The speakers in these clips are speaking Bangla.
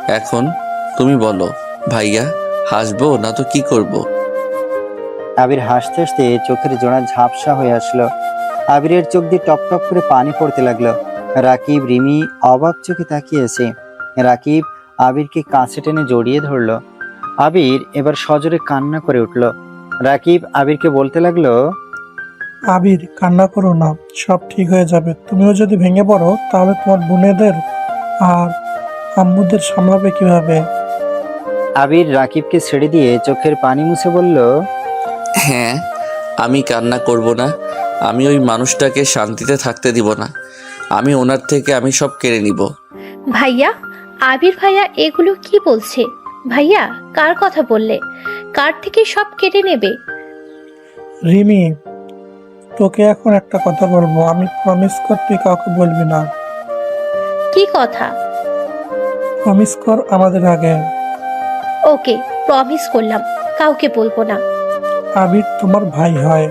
এখন তুমি বলো, ভাইয়া হাসবো না তো কি করব? আবির হাসতে হাসতে চোখের জোড়া ঝাপসা হয়ে আসলো। আবিরের চোখ দিয়ে টপ টপ করে পানি পড়তে লাগলো। রাকিব রিমি অবাক চোখে তাকিয়েছে। রাকিব আবিরকে কাছে টেনে জড়িয়ে ধরলো। আবির এবার সজোরে কান্না করে উঠল। রাকিব আবিরকে বলতে লাগলো, আবির, কান্না করো না, সব ঠিক হয়ে যাবে। তুমিও যদি ভেঙে পড়ো তাহলে তোমার বোনেদের আর আম্মুদের সামলাবে কিভাবে? আবির রাকিবকে ছেড়ে দিয়ে চোখের পানি মুছে বলল, হ্যাঁ, আমি কান্না করব না। আমি ওই মানুষটাকে শান্তিতে থাকতে দিব না। আমি ওনার থেকে আমি সব কেড়ে নিব। ভাইয়া, আবির ভাইয়া এগুলো কি বলছে? ভাইয়া, কার কথা বললে? কার থেকে সব কেটে নেবে? রিমি, তোকে এখন একটা কথা বলবো, আমি প্রমিস কর তুই কাউকে বলবি না। কি কথা? প্রমিস কর আমাদের আগে। ওকে, প্রমিস করলাম, কাউকে বলবো না। আবির তোমার ভাই হয়।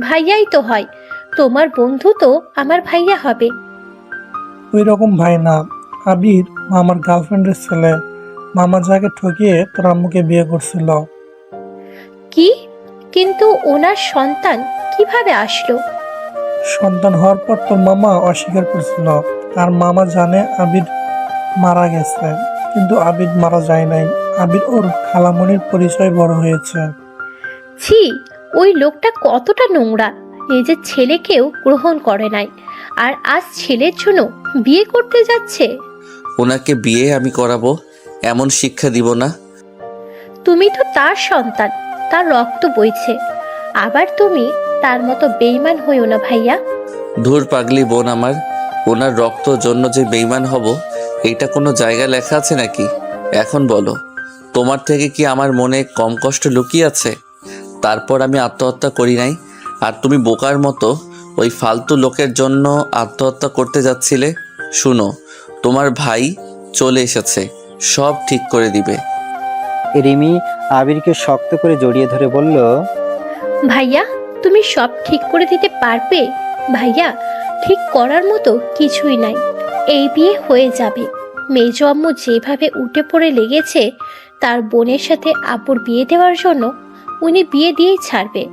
ভাইয়াই তো হয়। তোমার বন্ধু তো আমার ভাইয়া হবে। ওই রকম ভাই না। আবির মামার গার্লফ্রেন্ডের ছেলে। মামা যাকে ঠকিয়ে তোর আম্মুকে বিয়ে করছিল। কি? কিন্তু ওনার সন্তান কিভাবে আসলো? সন্তান হওয়ার পর তোর মামা অস্বীকার করছিল। আর মামা জানে আবির মারা গেছে, কিন্তু আবির মারা যায় নাই। আবির ওর খালামণির পরিচয় বড় হয়েছে। ছি, ওই লোকটা কতটা নোংরা! নিজের ছেলেকেও গ্রহণ করে নাই, আর আজ ছেলের জন্য বিয়ে করতে যাচ্ছে। ওনাকে বিয়ে আমি করাবো, এমন শিক্ষা দিব না। তুমি তো তার সন্তান, তার রক্ত বইছে। আবার তুমি তার মতো বেইমান হইও না ভাইয়া। ধুর পাগলি বোন আমার, ওনার রক্ত জন্য যে বেইমান হব এইটা কোনো জায়গায় লেখা আছে নাকি? এখন বলো, তোমার থেকে কি আমার মনে কম কষ্ট লুকিয়ে আছে? তারপর আমি আত্মহত্যা করি নাই, আর তুমি বোকার মতো ওই ফালতু লোকের জন্য আত্মহত্যা করতে যাচ্ছিলে। শুনো, তোমার ভাই চলে এসেছে, সব ঠিক করে দিবে। রিমি আবিরকে শক্ত করে জড়িয়ে ধরে বলল, ভাইয়া, তুমি সব ঠিক করে দিতে পারবে? ভাইয়া, ঠিক করার মতো কিছুই নাই। এই বিয়ে হয়ে যাবে। মেজো আম্মু যেভাবে উঠে পড়ে লেগেছে তার বোনের সাথে আব্বুর বিয়ে দেওয়ার জন্য, উনি বিয়ে দিয়েই ছাড়বে।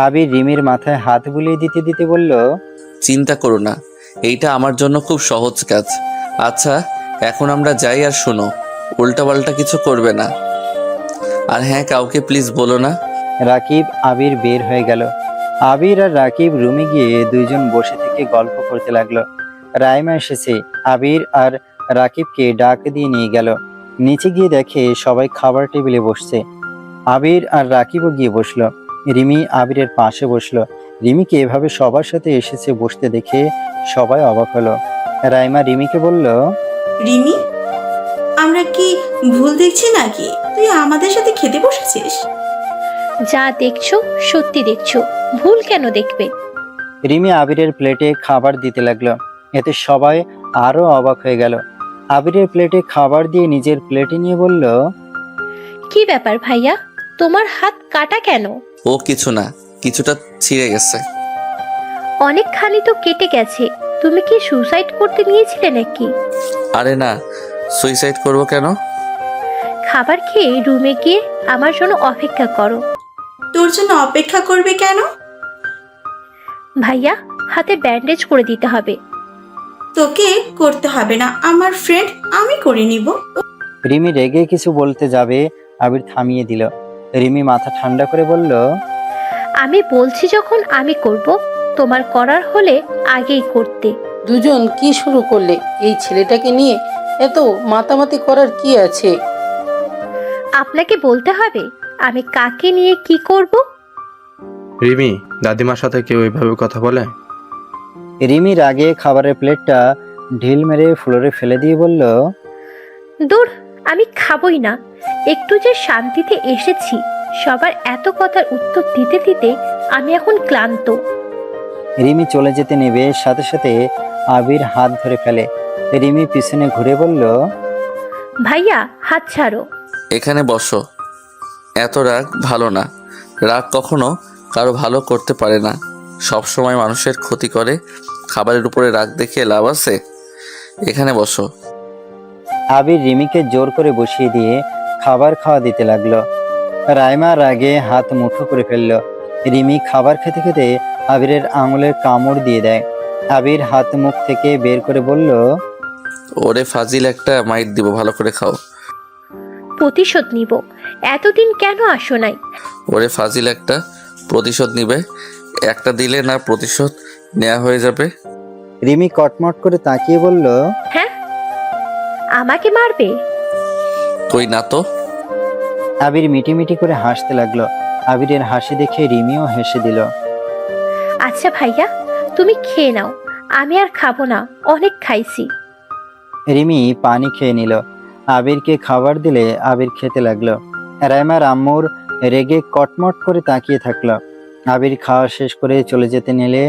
আবির রিমির মাথায় হাত বুলিয়ে দিতে দিতে বলল, চিন্তা করো না, এইটা আমার জন্য খুব সহজ কাজ। আচ্ছা, এখন আমরা যাই। আর শোনো, উল্টাপাল্টা কিছু করবে না। আর হ্যাঁ, কাউকে প্লিজ বলো না। রাকিব আবির বের হয়ে গেল। আবির আর রাকিব রুমে গিয়ে দুইজন বসে থেকে গল্প করতে লাগলো। রাইমা এসেছে, আবির আর রাকিবকে ডাক দিয়ে নিয়ে গেল। নিচে গিয়ে দেখে সবাই খাবার টেবিলে বসছে। আবির আর রাকিবও গিয়ে বসলো। রিমি আবিরের পাশে বসলো। রিমিকে এভাবে সবার সাথে এসেছে বসতে দেখে সবাই অবাক হলো। রাইমা রিমিকে বলল, রিমি, আমরা কি ভুল দেখছি নাকি? তুই আমাদের সাথে খেতে বসেছিস? যা দেখছো সত্যি দেখছো, ভুল কেন দেখবে? রিমি আবিরের প্লেটে খাবার দিতে লাগলো। এতে সবাই আরো অবাক হয়ে গেল। আবিরের প্লেটে খাবার দিয়ে নিজের প্লেটে নিয়ে বলল, কি ব্যাপার ভাইয়া, তোমার হাত কাটা কেন? ও কিছু না, কিছুটা ছিঁড়ে গেছে। অনেকখানি তো কেটে গেছে। তুমি কি সুসাইড করতে নিয়েছিলে নাকি? আরে না, সুইসাইড করব কেন? খাবার খেয়ে রুমে গিয়ে আমার জন্য অপেক্ষা করো। তোর জন্য অপেক্ষা করবে কেন? ভাইয়া, হাতে ব্যান্ডেজ করে দিতে হবে। তোকে করতে হবে না, আমার ফ্রেন্ড, আমি করে নিব। রিমি রেগে কিছু বলতে যাবে, আবির থামিয়ে দিল। রিমি মাথা ঠান্ডা করে বলল, আমি বলছি যখন আমি করব, তোমার করার হলে আগেই করতে। দুজন কি শুরু করলে? এই ছেলেটাকে নিয়ে এত মাতামাতি করার কি আছে? আপনাকে বলতে হবে আমি কাকে নিয়ে কি করব? রিমি, দাদিমার সাথে কেউ এইভাবে কথা বলে? রিমি রাগে খাবারের প্লেটটা ঢিল মেরে ফ্লোরে ফেলে দিয়ে বলল, দূর, আমি খাবই না। একটু যে শান্তিতে এসেছি, সবার এত কথার উত্তর দিতে দিতে আমি এখন ক্লান্ত। রিমি চলে যেতে নেবে, সাথে সাথে আবির হাত ধরে ফেলে। রিমি পিছনে ঘুরে বলল, ভাইয়া, হাত ছাড়ো। এখানে বসো। এত রাগ ভালো না। রাগ কখনো কারো ভালো করতে পারে না, সব সময় মানুষের ক্ষতি করে। খাবারের উপরে রাগ দেখিয়ে লাভ আছে? এখানে বসো। আবির রিমিকে জোর করে বসিয়ে দিয়ে খাবার খাওয়া দিতে লাগলো। রাইমা রাগে হাত মুঠো করে ফেললো। রিমি খাবার খেতে খেতে আবিরের আঙুলের কামড় দিয়ে দেয়। আবির হাত মুখ থেকে বের করে বলল, ওরে ফাজিল একটা, মাইট দিব, ভালো করে খাও। প্রতিশোধ নিব। এতদিন কেন আসো নাই? ওরে ফাজিল একটা, প্রতিশোধ নিবে? একটা দিলে না প্রতিশোধ নেওয়া হয়ে যাবে? রিমি কটমট করে তাকিয়ে বলল, হ্যাঁ, আমাকে মারবে? কই না তো। আবির মিটিমিটি করে হাসতে লাগলো। আবিরের হাসি দেখে রিমিও হেসে দিল। আচ্ছা ভাইয়া, তুমি খেয়ে নাও, আমি আর খাবো না, অনেক খাইছি। রিমি পানি খেয়ে নিল। আবিরকে খাবার দিলে আবির খেতে লাগলো। রাইমার আম্মুর রেগে কটমট করে তাকিয়ে থাকলো। আবির খাওয়া শেষ করে চলে যেতে নিলে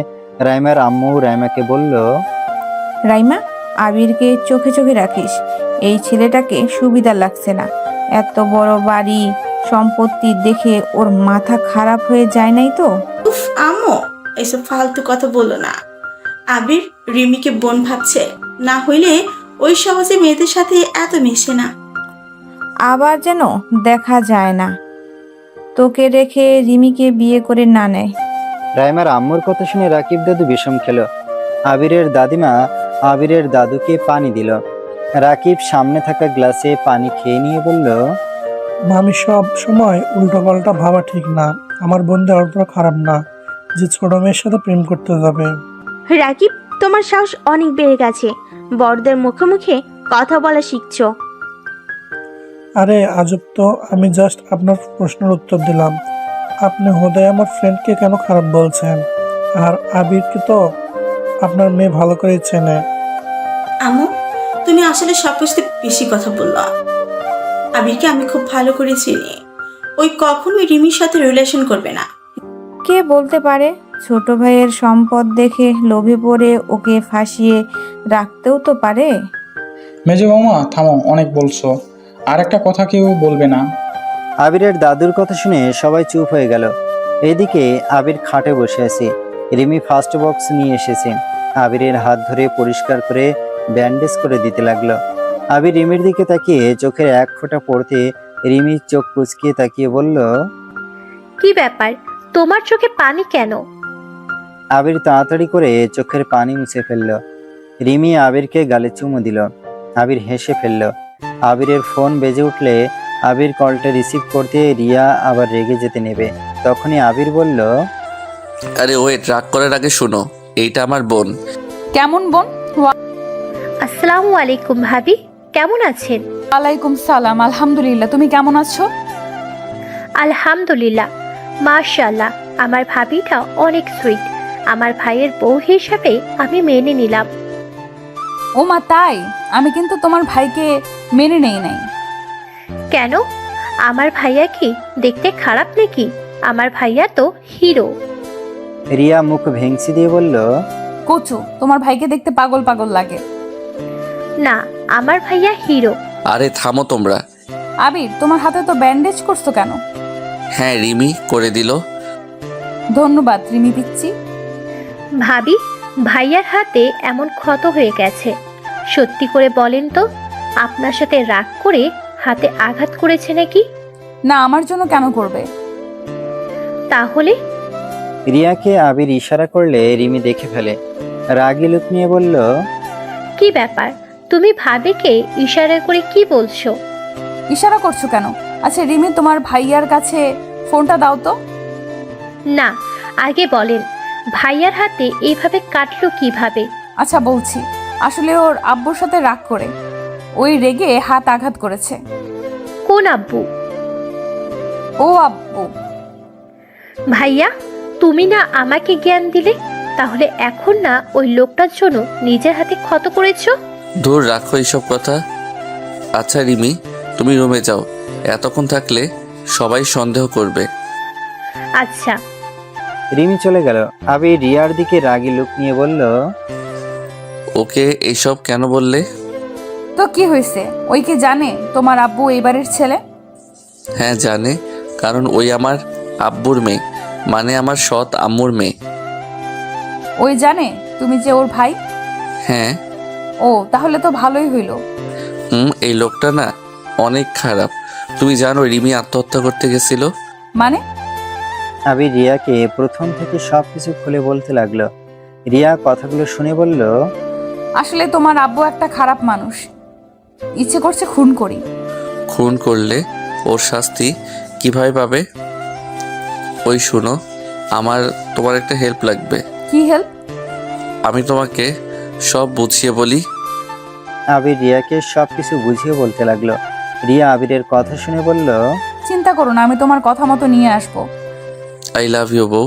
রাইমার আম্মু রাইমাকে বলল, রাইমা, আবিরকে চোখে চোখে রাখিস। এই ছেলেটাকে সুবিধা লাগছে না। এত বড় বাড়ি সম্পত্তি দেখে ওর মাথা খারাপ হয়ে যায় নাই তো? উফ আম্মু, এসব ফালতু কথা বলো না। আবির রিমিকে বোন ভাবছে, না হইলে ওই সহজে মেয়েদের সাথে এত মেশে না। আবার যেন দেখা যায় না তোকে রেখে রিমিকে বিয়ে করে না নেয়। রাইমার আম্মুর কথা শুনে রাকিব দাদু বিষম খেল। আবিরের দাদিমা আবিরের দাদুকে পানি দিল। রাকিব সামনে থাকা গ্লাসে পানি খেয়ে নিয়ে বলল, মামি সব সময় উল্টোপাল্টা ভাবা ঠিক না। আমার বন্ধু অল্প খারাপ না যে ছোট মেয়ের সাথে প্রেম করতে যাবে। রাকিব, তোমার সাহস অনেক বেড়ে গেছে। বড়দের মুখে মুখে কথা বলা শিখছো। আরে আজব তো, আমি জাস্ট আপনার প্রশ্নের উত্তর দিলাম। আপনি হোদায় আমার ফ্রেন্ডকে কেন খারাপ বলছেন? আর আবিরকে তো আপনার মেয়ে ভালো করে চেনে। আম্মু, তুমি আসলে সবকিছুতে বেশি কথা বললো। আবিরকে আমি খুব ভালো করে চিনি। ওই কখনোই রিমির সাথে রিলেশন করবে না। কে বলতে পারে? ছোট ভাইয়ের সম্পদ দেখে লোভে পড়ে ওকে ফাঁসিয়ে রাখতেও তো পারে। মেজো বৌমা থামো, অনেক বলছো, আর একটা কথা কেউ বলবে না। আবিরের দাদুর কথা শুনে সবাই চুপ হয়ে গেল। এদিকে আবির খাটে বসে আছে। রিমি ফার্স্ট বক্স নিয়ে এসেছে। আবিরের হাত ধরে পরিষ্কার করে ব্যান্ডেজ করে দিতে লাগলো। আবির রিমির দিকে তাকিয়ে চোখের এক ফোঁটা পড়তে রিমি চোখ কুচকিয়ে তাকিয়ে বলল, কি ব্যাপার, তোমার চোখে পানি কেন? আবির তাড়াতাড়ি করে চোখের পানি মুছে ফেলল। রিমি আবিরকে গালে চুমু দিল। আবির হেসে ফেলল। আবিরের ফোন বেজে উঠলে আবির কলটা রিসিভ করতে রিয়া আবার রেগে যেতে নেবে। তখনই আবির বলল, আরে ওয়েট, রাগ করার আগে শোনো, এইটা আমার বোন। কেমন বোন? আসসালামু আলাইকুম ভাবি, কেমন আছেন? ওয়ালাইকুম সালাম, আলহামদুলিল্লাহ। তুমি কেমন আছো? আলহামদুলিল্লাহ, মাশাআল্লাহ। আমার ভাবিটা অনেক সুইট। আমার ভাইয়ের বউ হিসাবে আমি মেনে নিলাম। ও মা, তাই? আমি কিন্তু তোমার ভাইকে মেনে নেই নাই। কেন? আমার ভাইয়া কি দেখতে খারাপ নাকি? আমার ভাইয়া তো হিরো। রিয়া মুখ ভেঙচি দিয়ে বলল, কচু, তোমার ভাইকে দেখতে পাগল পাগল লাগে। না, আমার ভাইয়া হিরো। আরে থামো তোমরা। আবির, তোমার হাতে তো ব্যান্ডেজ করছো কেন? হ্যাঁ, রিমি করে দিল। ধন্যবাদ রিমি পিচ্ছি। ভাবি, ভাইয়ার হাতে এমন ক্ষত হয়ে গেছে, সত্যি করে বলেন তো, আপনার সাথে রাগ করে হাতে আঘাত করেছে নাকি? না, আমার জন্য কেন করবে? তাহলে? রিয়াকে আবির ইশারা করলে রিমি দেখে ফেলে। রাগী লুক নিয়ে বলল, কি ব্যাপার, তুমি ভাবিকে ইশারা করে কি বলছো? ইশারা করছো কেন? আচ্ছা রিমি, তোমার ভাইয়ার কাছে ফোনটা দাও তো। না, আগে বলেন ভাইয়ার হাতে এইভাবে কাটলো কিভাবে? আচ্ছা বলছি, আসলে ওর আব্বুর সাথে রাগ করে ওই রেগে হাত আঘাত করেছে। কোন আব্বু? ও আব্বু। ভাইয়া, তুমি না আমাকে জ্ঞান দিলে, তাহলে এখন না ওই লোকটার জন্য নিজের হাতে ক্ষত করেছো? দূর রাখো এইসব কথা। আচ্ছা রিমি, তুমি রুমে যাও, এতক্ষণ থাকলে সবাই সন্দেহ করবে। আচ্ছা। রিমি চলে গেল। আবির রিয়ার দিকে রাগী লুক নিয়ে বলল, ওকে এইসব কেন বললে? তো কি হয়েছে? ওই কি জানে তোমার আব্বু এইবারের ছেলে? হ্যাঁ জানে, কারণ ওই আমার আব্বুর মেয়ে, মানে আমার সৎ আম্মুর মেয়ে। ওই জানে তুমি যে ওর ভাই? হ্যাঁ। ও, তাহলে তো ভালোই হইল। এই লোকটা না অনেক খারাপ। তুমি জানো রিমি আত্মহত্যা করতে গেছিল? মানে? আবির রিয়াকে প্রথম থেকে সবকিছু খুলে বলতে লাগলো। রিয়া কথাগুলো শুনে বলল, আসলে তোমার আব্বু একটা খারাপ মানুষ, ইচ্ছে করছে খুন করি। খুন করলে ওর শাস্তি কিভাবে পাবে? ওই শুনো, তোমার একটা হেল্প লাগবে। কি হেল্প? আমি তোমাকে সব বুঝিয়ে বলি। আবির রিয়াকে সবকিছু বুঝিয়ে বলতে লাগলো। রিয়া আবিরের কথা শুনে বলল, চিন্তা করো না, আমি তোমার কথা মতো নিয়ে আসবো। আই লাভ ইউ বউ।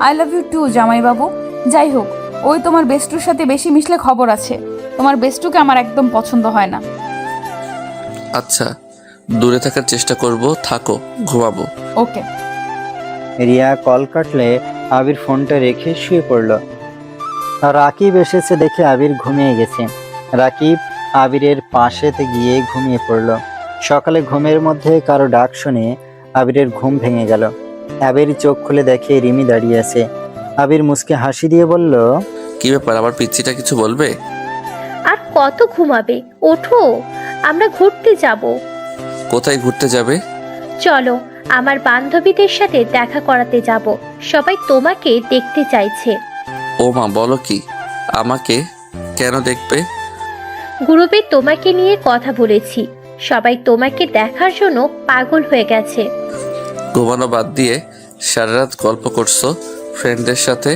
আই লাভ ইউ টু জামাইবাবু। যাই হোক, ওই তোমার বেস্টুর সাথে বেশি মিশলে খবর আছে। তোমার বেস্টুকে আমার একদম পছন্দ হয় না। আচ্ছা, দূরে থাকার চেষ্টা করব। থাকো, ঘুমাবো। ওকে। রিয়া কল কাটলে আবির ফোনটা রেখে শুয়ে পড়ল। রাকিব এসেছে দেখে আবির ঘুমিয়ে গেছে। রাকিব আবিরের পাশেতে গিয়ে ঘুমিয়ে পড়ল। সকালে ঘুমের মধ্যে কারো ডাক শুনে আবিরের ঘুম ভেঙে গেল। আবির চোখ খুলে দেখে রিমি দাঁড়িয়ে আছে। আবির মুচকে হাসি দিয়ে বলল, কি ব্যাপার, আবার পিচ্চিটা কিছু বলবে? আর কত ঘুমাবে? ওঠো, আমরা ঘুরতে যাব। কোথায় ঘুরতে যাবে? চলো, আমার বান্ধবীদের সাথে দেখা করাতে যাব। সবাই তোমাকে দেখতে চাইছে। ও মা, বলো কি? আমাকে কেন দেখবে? গ্রুপে তোমাকে নিয়ে কথা বলেছি, সবাই তোমাকে দেখার জন্য পাগল হয়ে গেছে। ঘুমানো বাদ দিয়ে সারা রাত গল্প করছো ফ্রেন্ডদের সাথে?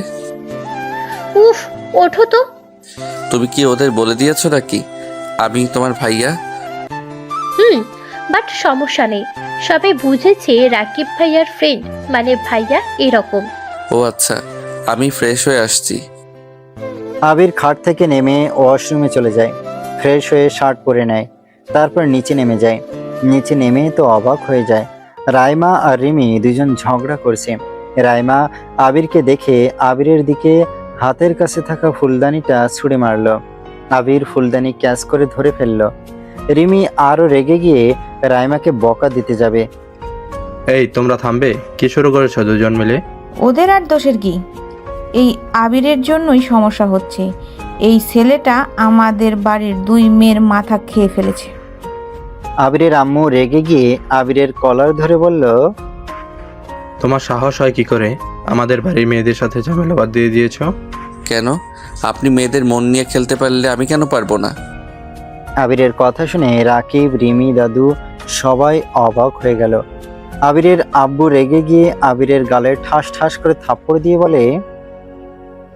উফ, ওঠো তো। তুমি কি ওদের বলে দিয়েছো নাকি আমি তোমার ভাইয়া? বাট সমস্যা নেই, সবাই বুঝেছে রাকিব ভাইয়ার ফ্রেন্ড মানে ভাইয়া এরকম। ও আচ্ছা, আমি ফ্রেশ হয়ে আসছি। আবির খাট থেকে নেমে ওয়াশরুমে চলে যায়। ফ্রেশ হয়ে শার্ট পরে নেয়, তারপর নিচে নেমে যায়। নিচে নেমে তো অবাক হয়ে যায়, রাইমা আর রিমি দুজন ঝগড়া করছে। রাইমা আবিরকে দেখে আবিরের দিকে হাতের কাছে থাকা ফুলদানিটা ছুঁড়ে মারল। আবির ফুলদানি ক্যাচ করে ধরে ফেলল। রিমি আরো রেগে গিয়ে রাইমাকে বকা দিতে যাবে। এই তোমরা থামবে? কি শুরু করেছো দুজন মিলে? ওদের আর দোষের কি? এই আবিরের জন্যই সমস্যা হচ্ছে। এই ছেলেটা আমাদের বাড়ির 2 মেয়ের মাথা খেয়ে ফেলেছে। আবিরের আম্মু রেগে গিয়ে আবিরের কলার ধরে বলল, তোমার সাহস হয় কি করে আমাদের বাড়ির মেয়েদের সাথে ঝামেলা বাদ দিয়ে দিয়েছো? কেন? আপনি মেয়েদের মন নিয়ে খেলতে পারলে আমি কেন পারবো না? আবিরের কথা শুনে রাকিব, রিমি, দাদু সবাই অবাক হয়ে গেল। আবিরের আব্বু রেগে গিয়ে আবিরের গালে ঠাস ঠাস করে থাপ্পড় দিয়ে বলে,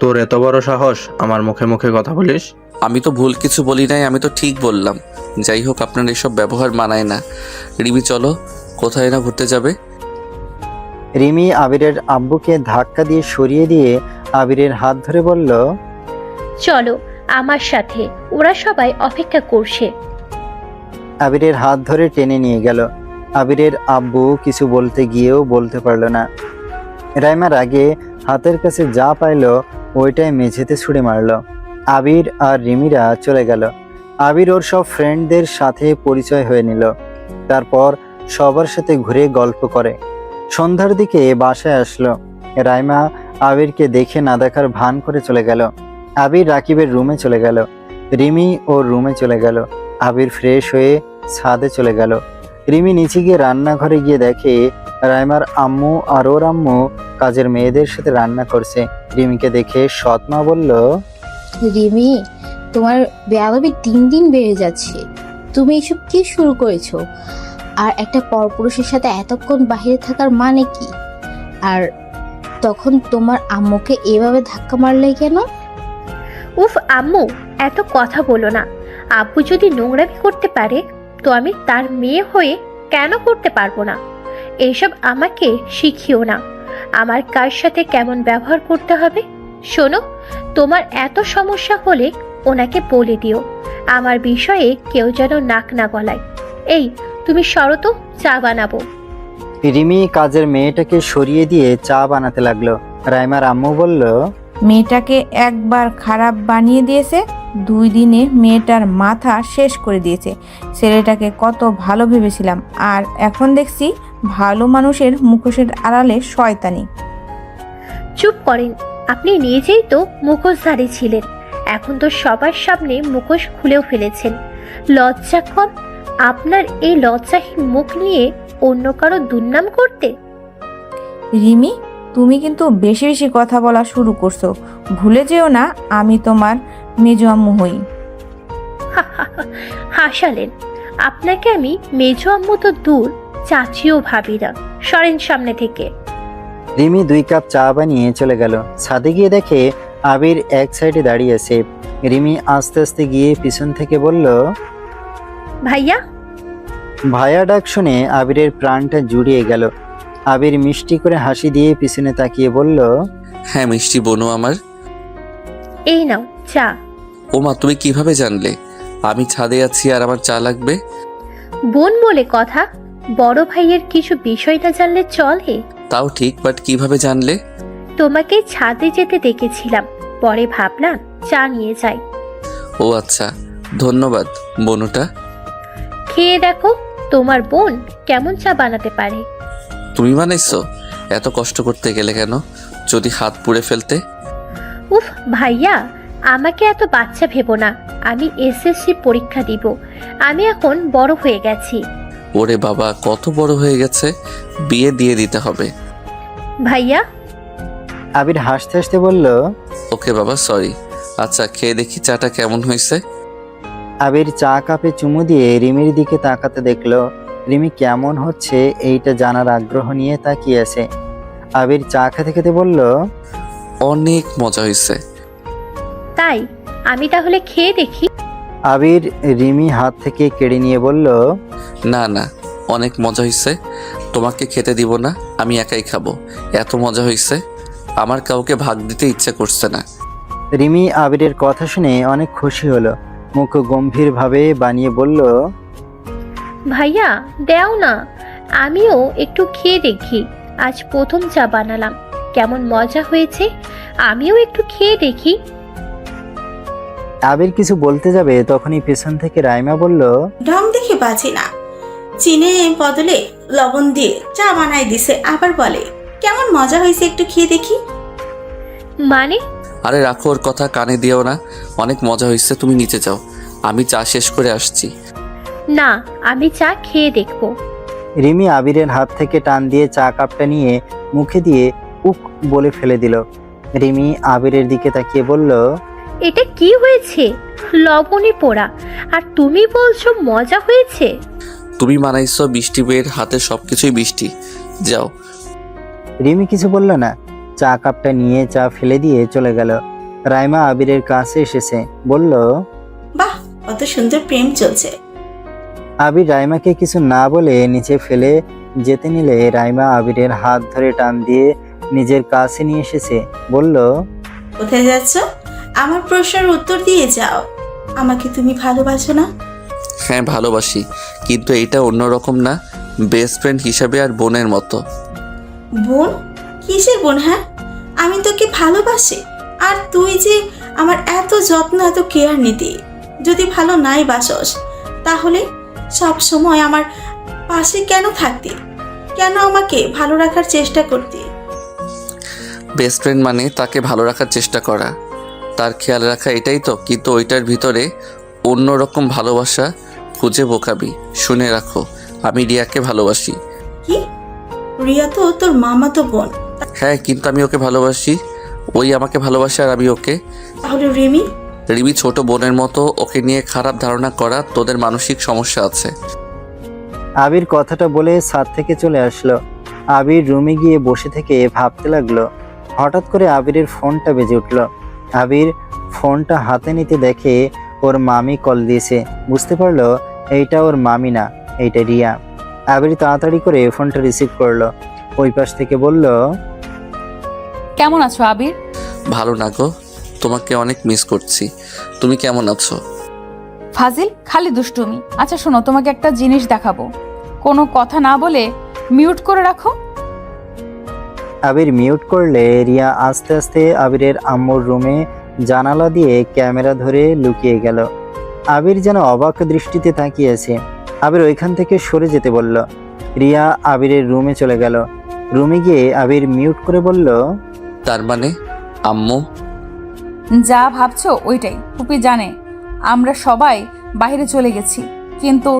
তোর এত বড় সাহস আমার মুখে মুখে কথা বলিস? আমি তো ভুল কিছু বলি নাই, আমি তো ঠিক বললাম। যাই হোক, আপনার এসব ব্যবহার মানায় না। রিমি চলো, কোথায় না ঘুরতে যাবে? রিমি আবিরের আব্বুকে ধাক্কা দিয়ে সরিয়ে দিয়ে আবিরের হাত ধরে বলল, চলো আমার সাথে, ওরা সবাই অপেক্ষা করছে। আবিরের হাত ধরে টেনে নিয়ে গেল। আবিরের আব্বু কিছু বলতে গিয়েও বলতে পারল না। রাইমার আগে হাতের কাছে যা পাইলো ওইটাই মেঝেতে ছুঁড়ে মারল। আবির আর রিমিরা চলে গেল। আবির ওর সব ফ্রেন্ডদের সাথে পরিচয় হয়ে নিল। তারপর সবার সাথে ঘুরে গল্প করে। সন্ধ্যার দিকে বাসায় আসলো। রাইমা আবিরকে দেখে না দেখার ভান করে চলে গেল। আবির রাকিবের রুমে চলে গেল। রিমি ওর রুমে চলে গেল। আবির ফ্রেশ হয়ে ছাদে চলে গেল। রিমি নিচে গিয়ে রান্নাঘরে গিয়ে দেখে রাইমার আম্মু আর ওর আম্মু কাজের মেয়েদের সাথে রান্না করছে। রিমিকে দেখে সৎমা বলল, রিমি, তোমার বেয়াদবি দিন দিন বেড়ে যাচ্ছে। তুমি এসব কি শুরু করেছো? আর একটা পরপুরুষের সাথে এতক্ষণ বাইরে থাকার মানে কি? আর তখন তোমার আম্মুকে এভাবে ধাক্কা মারলে কেন? উফ আম্মু, এত কথা বলো না। আব্বু যদি নোংরামি করতে পারে তো আমি তার মেয়ে হয়ে কেন করতে পারবো না? এইসব আমাকে শিখিও না, আমার কার সাথে কেমন ব্যবহার করতে হবে। শোনো, তোমার এত সমস্যা হলে ওনাকে বলে দিও আমার বিষয়ে কেউ যেন নাক না গলায়। এই তুমি সরো তো, চা বানাবো। রিমি কাজের মেয়েটাকে সরিয়ে দিয়ে চা বানাতে লাগলো। রাইমার আম্মু বলল, মেয়েটাকে একবার খারাপ বানিয়ে দিয়েছে, 2 দিনে মেয়েটার মাথা শেষ করে দিয়েছে। ছেলেটাকে কত ভালো ভেবেছিলাম, আর এখন দেখছি ভালো মানুষের মুখোশের আড়ালে শয়তানি। চুপ করেন, আপনি নিজেই তো মুখোশধারী ছিলেন, এখন তো সবার সামনে মুখোশ খুলেও ফেলেছেন। লজ্জা কম আপনার এই লজ্জাহীন মুখ নিয়ে অন্য কারো দুর্নাম করতে? রিমি, তুমি কিন্তু বেশি বেশি কথা বলা শুরু করছো। ভুলে যেও না আমি তোমার মেজো আম্মু হই। হাসালেন। আপনাকে আমি মেজো আম্মু তো দূর, চাচিও ভাবি না। সরেন সামনে থেকে। রিমি 2 কাপ চা বানিয়ে চলে গেল। ছাদে গিয়ে দেখে আবির এক সাইডে দাঁড়িয়ে আছে। রিমি আস্তে আস্তে গিয়ে পিছন থেকে বলল, ভাইয়া। ভাইয়া ডাক শুনে আবিরের প্রাণটা জুড়িয়ে গেল। আবির মিষ্টি করে হাসি দিয়ে পিছনে তাকিয়ে বলল, হ্যাঁ মিষ্টি বোনু আমার। এই নাও চা। ওমা, তুমি কিভাবে জানলে আমি ছাদে আছি আর আমার চা লাগবে? বোন বলে কথা, বড় ভাইয়ের কিছু বিষয় না জানলে চলে? তাও ঠিক, বাট কিভাবে জানলে? তোমাকে ছাদে যেতে দেখেছিলাম, পরে ভাবলাম চা নিয়ে যাই। ও আচ্ছা, ধন্যবাদ বোনুটা। খেয়ে দেখো তোমার বোন কেমন চা বানাতে পারে। তুমি বানাইছো? এত কষ্ট করতে গেলে কেন? যদি হাত পুড়ে ফেলতে? উফ ভাইয়া, আমাকে এত বাচ্চা ভেবো না। আমি এসএসসি পরীক্ষা দিব। আমি এখন বড় হয়ে গেছি। ওরে বাবা, কত বড় হয়ে গেছে, বিয়ে দিয়ে দিতে হবে। ভাইয়া। আবির হাসতে হাসতে বলল, ওকে বাবা, সরি। আচ্ছা, খেয়ে দেখি চাটা কেমন হয়েছে। আবির চা কাপে চুমু দিয়ে রিমির দিকে তাকাতে দেখলো রিমি কেমন হচ্ছে এইটা জানার আগ্রহ নিয়ে তাকিয়ে আছে। আবির চা খেতে খেতে বলল, অনেক মজা হয়েছে। তাই আমি তাহলে খেয়ে দেখি। আবির রিমি হাত থেকে কেড়ে নিয়ে বলল, না না, অনেক মজা হয়েছে। তোমাকে খেতে দিব না, আমি একাই খাবো। এত মজা হয়েছে, আমার কাউকে ভাগ দিতে ইচ্ছে করছে না। রিমি আবিরের কথা শুনে অনেক খুশি হলো। মুখ গম্ভীরভাবে বানিয়ে বলল, ভাইয়া দেও না, আমিও একটু খেয়ে দেখি। আজ প্রথম চা বানালাম, কেমন মজা হয়েছে আমিও একটু খেয়ে দেখি। আবির কিছু বলতে যাবে তখনই পেছন থেকে রাইমা বলল, ঢং দেখে বাঁচি না, চিনে বদলে লবণ দিয়ে চা বানাই দিছে, আবার বলে কেমন মজা হয়েছে একটু খেয়ে দেখি। মানে? আরে রাখো ওর কথা, কানে দিও না। অনেক মজা হয়েছে, তুমি নিচে যাও, আমি চা শেষ করে আসছি। না, আমি চা খেয়ে দেখবো। রিমি আবিরের হাত থেকে টান দিয়ে চা কাপটা নিয়ে মুখে দিয়ে উক বলে ফেলে দিল। রিমি আবিরের দিকে তাকিয়ে বলল, এটা কি হয়েছে? লবণে পোড়া, আর তুমি বলছো মজা হয়েছে? তুমি বানাইছো বৃষ্টি বইয়ের হাতে, সবকিছুই বৃষ্টি। যাও। রিমি কিছু বলল না, চা কাপটা নিয়ে চা ফেলে দিয়ে চলে গেল। রাইমা আবিরের কাছে এসেছে, বলল, বাহ, কত সুন্দর প্রেম চলছে। আবির রাইমাকে কিছু না বলে নিচে ফেলে যেতে নিলে রাইমা আবিরের হাত ধরে টান দিয়ে নিজের কাছে নিয়ে এসেছে, বলল, কোথায় যাচ্ছ? আমার প্রশ্নের উত্তর দিয়ে যাও। আমাকে তুমি ভালোবাসো না? হ্যাঁ ভালোবাসি, কিন্তু এটা অন্যরকম না, বেস্ট ফ্রেন্ড হিসাবে আর বোনের মতো। বোন? কিসের বোন? হ্যাঁ, আমি তোকে ভালোবাসি, আর তুই যে আমার এত যত্ন এত কেয়ার নিতি। যদি ভালো নাই বাসস, তাহলে সব সময় আমার পাশে কেন থাকতি? কেন আমাকে ভালো রাখার চেষ্টা করতি? বেস্ট ফ্রেন্ড মানে তাকে ভালো রাখার চেষ্টা করা, তার খেয়াল রাখা, এটাই তো। কিন্তু ওইটার ভিতরে অন্যরকম ভালোবাসা খুঁজে বোকাবি। শুনে রাখো, আমি রিয়াকে ভালোবাসি। কি? রিয়া তো তোর মামা তো বোন। হ্যাঁ, কিন্তু আমি ওকে ভালোবাসি, ওই আমাকে ভালোবাসে আর আমি ওকে। তাহলে রিমি? রিমি ছোট বোনের মতো, ওকে নিয়ে খারাপ ধারণা করা, তোদের মানসিক সমস্যা আছে। আবির কথাটা বলে ছাদ থেকে চলে আসলো। আবির রুমে গিয়ে বসে থেকে ভাবতে লাগলো। হঠাৎ করে আবিরের ফোনটা বেজে উঠলো। আবির ফোনটা হাতে নিতে দেখে ওর মামি কল দিয়েছে। বুঝতে পারলো এইটা ওর মামি না, এইটা রিয়া। আবির তাড়াতাড়ি করে ফোনটা রিসিভ করলো। ওই পাশ থেকে বলল, কেমন আছো আবির? ভালো না গো, তোমাকে অনেক মিস করছি। তুমি কেমন আছো? ফাজিল, খালি দুষ্টুমি। আচ্ছা শোনো, তোমাকে একটা জিনিস দেখাবো, কোনো কথা না বলে মিউট করে রাখো। আবির মিউট করলে রিয়া আস্তে আস্তে আবিরের আম্মুর রুমে জানালা দিয়ে ক্যামেরা ধরে লুকিয়ে গেল। আবির যেন অবাক দৃষ্টিতে তাকিয়ে আছে। আবির ওইখান থেকে সরে যেতে বলল। রিয়া আবিরের রুমে চলে গেল। রুমে গিয়ে আবির মিউট করে বলল, তার মানে আম্মু? যা ভাবছো ওইটাই। ফুপি জানে আমরা সবাই বাইরে চলে গেছি, কিন্তু